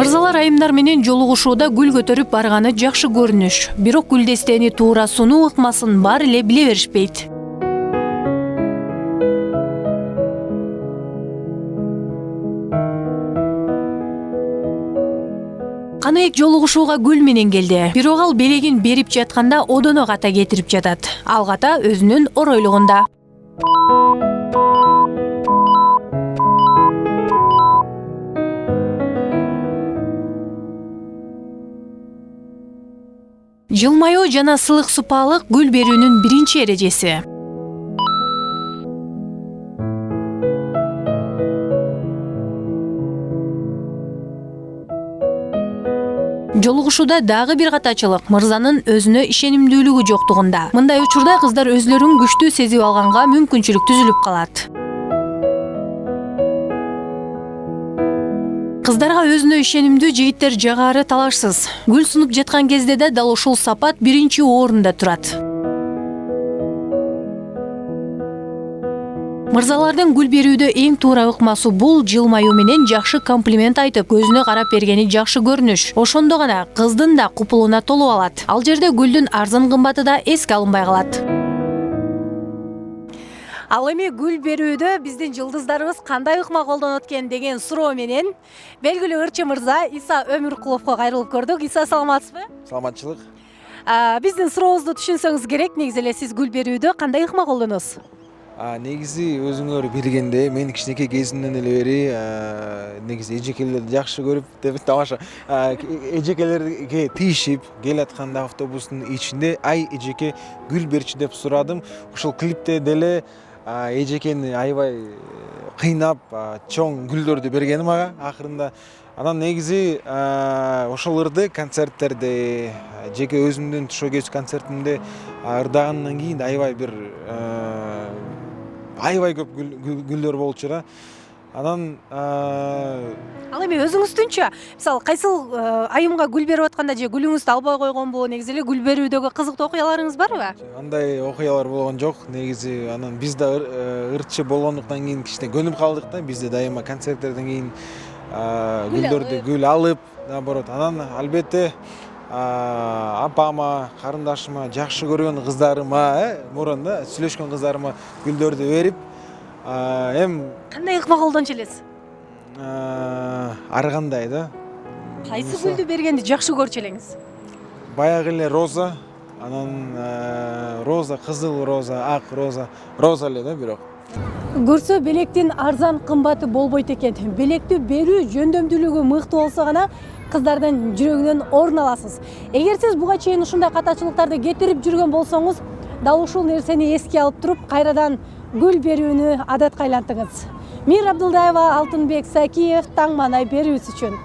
Мырзалар айымдар менен жолугушууда гүл көтөрүп барганы жакшы көрүнүш. Бирок гүлдестени туура сунуу ыкмасын баары эле биле беришпейт. Каныбек жолугушууга гүл менен келди. Бирок ал белегин берип жатканда одоно ката кетирип жатат. Ал ката өзүнүн оройлугунда. Жылмаюу жана сылык супаалык гүл берүүнүн биринчи эрежеси. Жолугушууда дагы бир катачылык мырзанын өзүнө ишенимдүүлүгү жоктугунда. Мындай учурда кыздар өзлөрүн күчтүү сезип алганга мүмкүнчүлүк түзүлүп калат. Кыздарга өзүнө ишенимдүү жигиттер жагары талашсыз. Гүл сунуп жаткан кезде да дал ушул сапат биринчи орунда турат. Мырзалардын гүл берүүдө эң туура ыкмасы бул жылмаюу менен жакшы комплимент айтып, көзүнө карап бергени жакшы көрүнүш. Ошондо гана кыздын да купулуна толуп алат. Ал жерде гүлдүн арзан кымбаты да эске алынбай калат. Ал эми гүл берүүдө биздин жылдыздарыбыз кандай ыкма колдонот экен деген суроо менен белгилүү ырчы мырза Иса Өмүркуловго кайрылып көрдүк. Иса, саламатсызбы? Саламатчылык. Биздин сурообузду түшүнсөңүз керек. Негизи эле сиз гүл берүүдө кандай ыкма колдоносуз? Негизи өзүңөр билгендей, мен кичинекей кезимден эле бери негизи эжекелерди жакшы көрүп деп тамаша эжекелерге тийишип келатканда автобустун ичинде ай эжеке гүл берчи деп сурадым. Ушул клипте деле эжекени аябай кыйнап чоң гүлдөрдү бергени мага акырында. Анан негизи ошол ырды концерттерде, жеке өзүмдүн туш кез концертимде ырдагандан кийин аябай көп гүлдөр болчу да. Анан Ал эми өзүңүздүнчө, мисалы, кайсыл айымга гүл берип атканда же гүлүңүздү албай койгонбу, негизи эле гүл берүүдөгү кызыктуу окуяларыңыз барбы? Андай окуялар болгон жок. Негизи анан биз да ырчы болгондуктан кийин кичине көнүп калдык да. Бизде дайыма концерттерден кийин гүлдөрдү гүл алып, наоборот. Анан албетте апама, карындашыма, жакшы көргөн кыздарыма, мурун да сүйлөшкөн кыздарыма гүлдөрдү берип, Кандай ыкма колдончу элесиз? ар кандай да. Кайсы гүлдү бергенди жакшы көрчү элеңиз? Баягы эле роза, анан роза, кызыл роза, ак роза, роза эле да бирок. Көрсө белектин арзан кымбаты болбойт экен. Белекти берүү жөндөмдүүлүгү мыкты болсо гана кыздардын жүрөгүнөн орун аласыз. Эгер сиз буга чейин ушундай катачылыктарды кетирип жүргөн болсоңуз, дал ушул нерсени эске алып туруп, кайрадан гүл берүүнү адатка айлантыңыз. Мир Абдылдаева, Алтынбек Сакиев, Таң Маанай берүүсү үчүн.